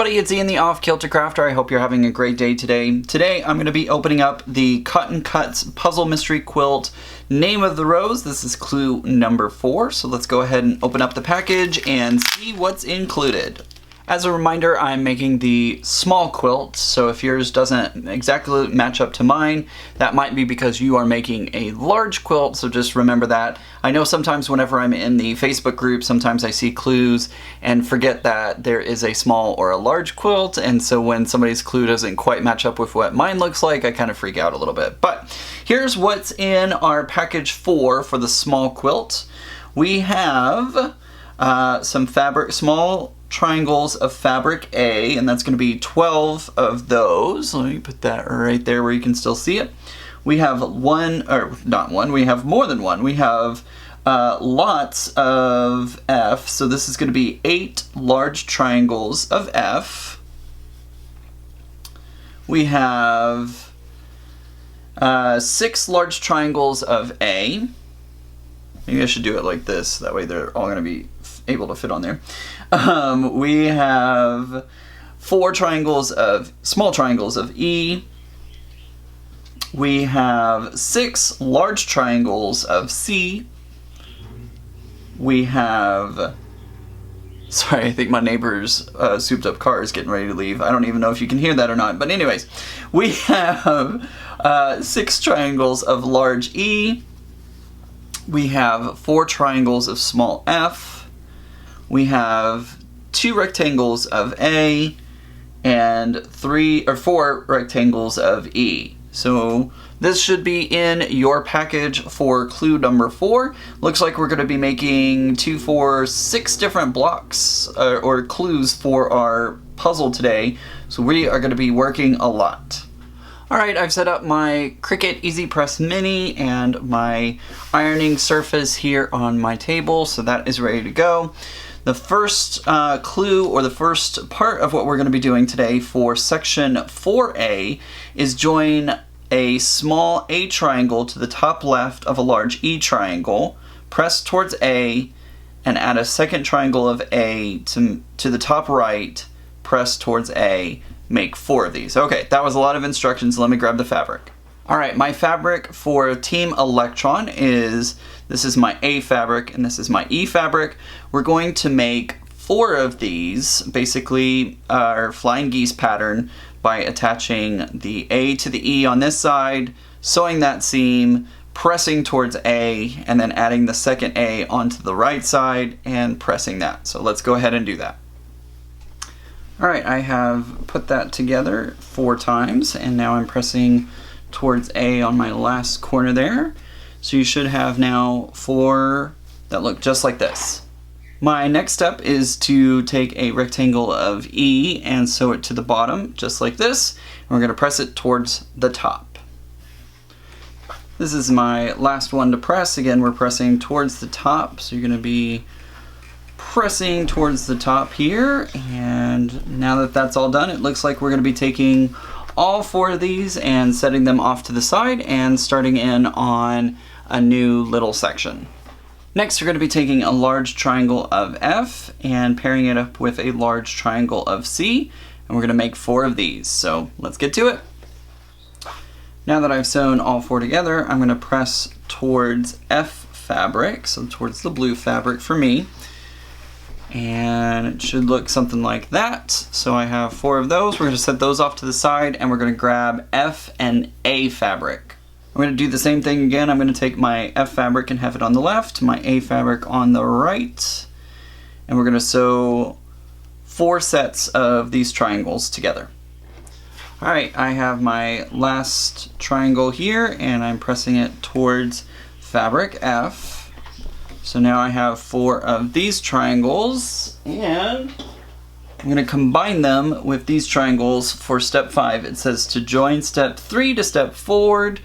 everybody, it's Ian the Off Kilter Crafter. I hope you're having a great day today. Today I'm going to be opening up the Cut and Cuts Puzzle Mystery Quilt Name of the Rose. This is clue number 4, so let's go ahead and open up the package and see what's included. As a reminder, I'm making the small quilt, so if yours doesn't exactly match up to mine, that might be because you are making a large quilt, so just remember that. I know sometimes whenever I'm in the Facebook group, sometimes I see clues and forget that there is a small or a large quilt, and so when somebody's clue doesn't quite match up with what mine looks like, I kind of freak out a little bit. But here's what's in our package 4 for the small quilt. We have some fabric, small triangles of fabric A, and that's going to be 12 of those. Let me put that right there where you can still see it. We have one, or not one, we have more than one. We have lots of F, so this is going to be 8 large triangles of F. We have 6 large triangles of A. Maybe I should do it like this, that way they're all going to be able to fit on there. We have 4 triangles of, small triangles of E. We have 6 large triangles of C. We have, sorry, I think my neighbor's souped up car is getting ready to leave. I don't even know if you can hear that or not, but anyways, we have 6 triangles of large E. We have 4 triangles of small f. We have 2 rectangles of A and 4 rectangles of E. So this should be in your package for clue number 4. Looks like we're going to be making 2, 4, 6 different blocks or clues for our puzzle today. So we are going to be working a lot. Alright, I've set up my Cricut Easy Press Mini and my ironing surface here on my table, so that is ready to go. The first clue, or the first part of what we're going to be doing today for section 4A, is join a small A triangle to the top left of a large E triangle, press towards A, and add a second triangle of A to the top right, press towards A. Make 4 of these. Okay, that was a lot of instructions. Let me grab the fabric. Alright, my fabric for Team Electron is, this is my A fabric and this is my E fabric. We're going to make 4 of these, basically our flying geese pattern, by attaching the A to the E on this side, sewing that seam, pressing towards A, and then adding the second A onto the right side and pressing that. So let's go ahead and do that. Alright, I have put that together 4 times, and now I'm pressing towards A on my last corner there. So you should have now 4 that look just like this. My next step is to take a rectangle of E and sew it to the bottom, just like this. And we're going to press it towards the top. This is my last one to press. Again, we're pressing towards the top, so you're going to be pressing towards the top here, and now that that's all done, it looks like we're going to be taking all 4 of these and setting them off to the side and starting in on a new little section. Next, we're going to be taking a large triangle of F and pairing it up with a large triangle of C, and we're going to make 4 of these. So let's get to it. Now that I've sewn all 4 together, I'm going to press towards F fabric, so towards the blue fabric for me. And it should look something like that. So I have 4 of those. We're going to set those off to the side, and we're going to grab F and A fabric. I'm going to do the same thing again. I'm going to take my F fabric and have it on the left, my A fabric on the right, and we're going to sew 4 sets of these triangles together. Alright, I have my last triangle here, and I'm pressing it towards fabric F. So now I have 4 of these triangles, and I'm going to combine them with these triangles for step 5. It says to join step 3 to step forward.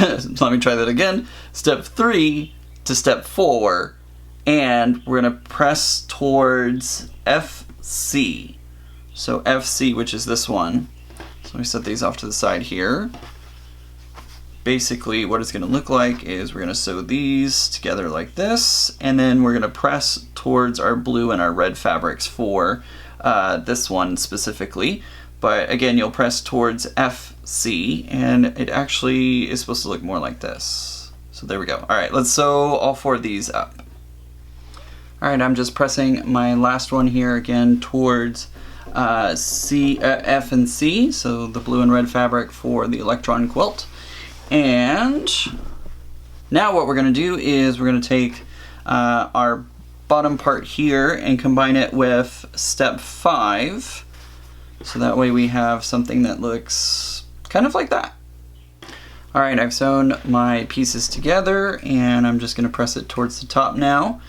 Let me try that again. Step 3 to step 4, and we're going to press towards FC. So FC, which is this one. So let me set these off to the side here. basically what it's going to look like is we're going to sew these together like this, and then we're going to press towards our blue and our red fabrics for this one specifically. But again, you'll press towards FC, and it actually is supposed to look more like this. So there we go. All right, let's sew all 4 of these up. All right, I'm just pressing my last one here again towards F and C, so the blue and red fabric for the electron quilt. And now what we're going to do is we're going to take our bottom part here and combine it with step 5, so that way we have something that looks kind of like that. All right, I've sewn my pieces together, and I'm just going to press it towards the top now.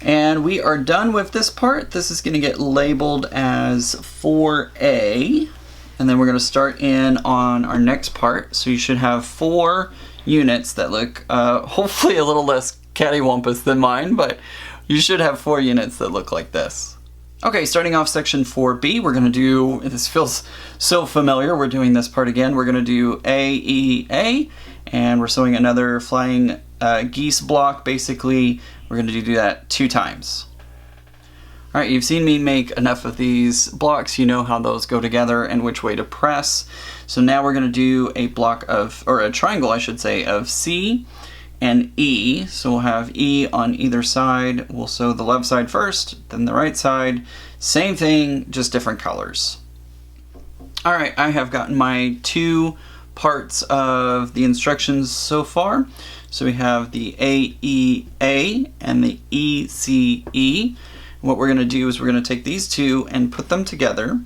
And we are done with this part. This is going to get labeled as 4A, and then we're going to start in on our next part. So you should have 4 units that look hopefully a little less cattywampus than mine, but you should have 4 units that look like this. Okay, starting off section 4B, we're going to do, this feels so familiar, we're doing this part again. We're going to do A, E, A, and we're sewing another flying geese block. Basically, we're going to do that 2 times. All right, you've seen me make enough of these blocks. You know how those go together and which way to press. So now we're going to do a block of, or a triangle, I should say, of C and E. So we'll have E on either side. We'll sew the left side first, then the right side. Same thing, just different colors. All right, I have gotten my 2 parts of the instructions so far. So we have the AEA and the ECE. What we're going to do is we're going to take these 2 and put them together,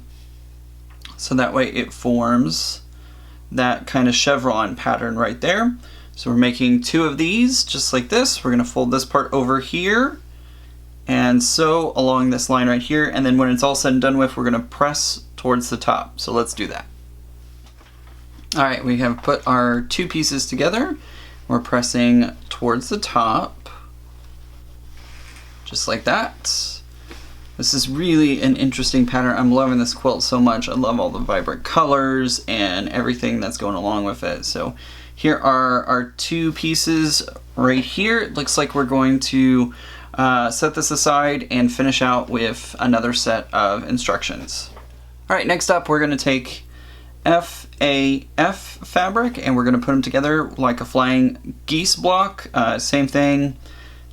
so that way it forms that kind of chevron pattern right there. So we're making 2 of these just like this. We're going to fold this part over here and sew along this line right here, and then when it's all said and done with, we're going to press towards the top. So let's do that. All right, we have put our 2 pieces together. We're pressing towards the top, just like that. This is really an interesting pattern. I'm loving this quilt so much. I love all the vibrant colors and everything that's going along with it. So here are our 2 pieces right here. It looks like we're going to set this aside and finish out with another set of instructions. All right, next up we're going to take FAF fabric and we're going to put them together like a flying geese block. Same thing.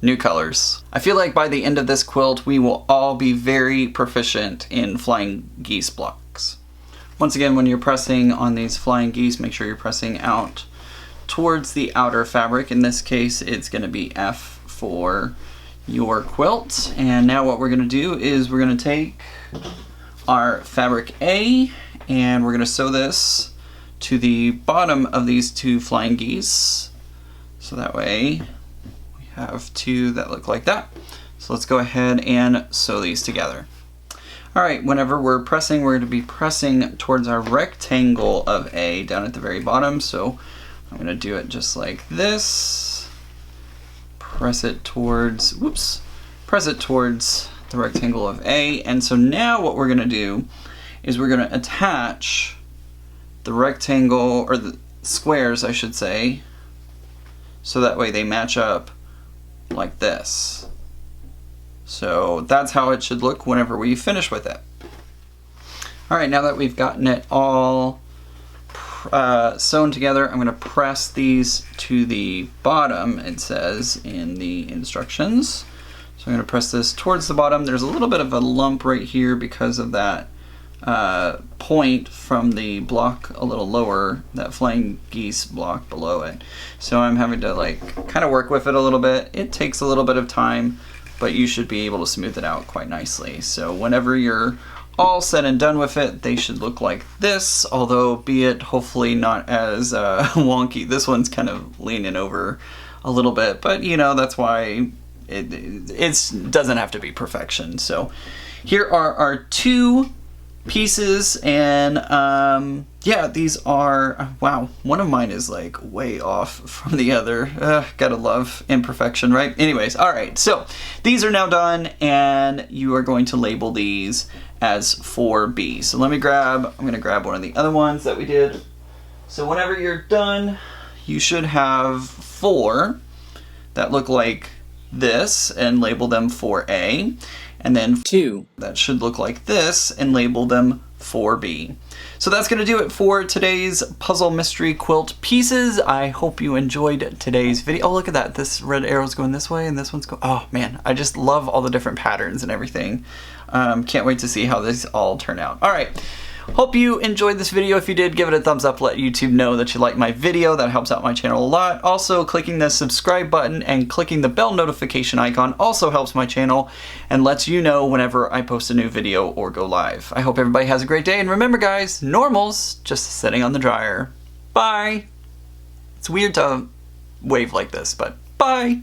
New colors. I feel like by the end of this quilt, we will all be very proficient in flying geese blocks. Once again, when you're pressing on these flying geese, make sure you're pressing out towards the outer fabric. In this case, it's going to be F for your quilt. And now what we're going to do is we're going to take our fabric A and we're going to sew this to the bottom of these 2 flying geese. So that way, have 2 that look like that. So let's go ahead and sew these together. All right, whenever we're pressing, we're going to be pressing towards our rectangle of A down at the very bottom. So I'm going to do it just like this. Press it towards, whoops, press it towards the rectangle of A. And so now what we're going to do is we're going to attach the rectangle, or the squares, I should say, so that way they match up like this. So that's how it should look whenever we finish with it. All right, now that we've gotten it all sewn together, I'm going to press these to the bottom, it says in the instructions. So I'm going to press this towards the bottom. There's a little bit of a lump right here because of that point from the block a little lower, that flying geese block below it. So I'm having to like kind of work with it a little bit. It takes a little bit of time, but you should be able to smooth it out quite nicely. So whenever you're all said and done with it, they should look like this, although be it hopefully not as wonky. This one's kind of leaning over a little bit, but you know, that's why it doesn't have to be perfection. So here are our 2 pieces, and yeah, these are, wow, one of mine is like way off from the other. Gotta love imperfection, right? Anyways, all right, so these are now done, and you are going to label these as 4B. So I'm gonna grab one of the other ones that we did. So whenever you're done, you should have 4 that look like this and label them 4A, and then 2 that should look like this and label them 4B. So that's going to do it for today's puzzle mystery quilt pieces. I hope you enjoyed today's video. Oh, look at that. This red arrow's going this way and this one's going... Oh, man. I just love all the different patterns and everything. Can't wait to see how these all turn out. All right. Hope you enjoyed this video. If you did, give it a thumbs up. Let YouTube know that you like my video. That helps out my channel a lot. Also, clicking the subscribe button and clicking the bell notification icon also helps my channel and lets you know whenever I post a new video or go live. I hope everybody has a great day. And remember, guys, normal's just sitting on the dryer. Bye. It's weird to wave like this, but bye.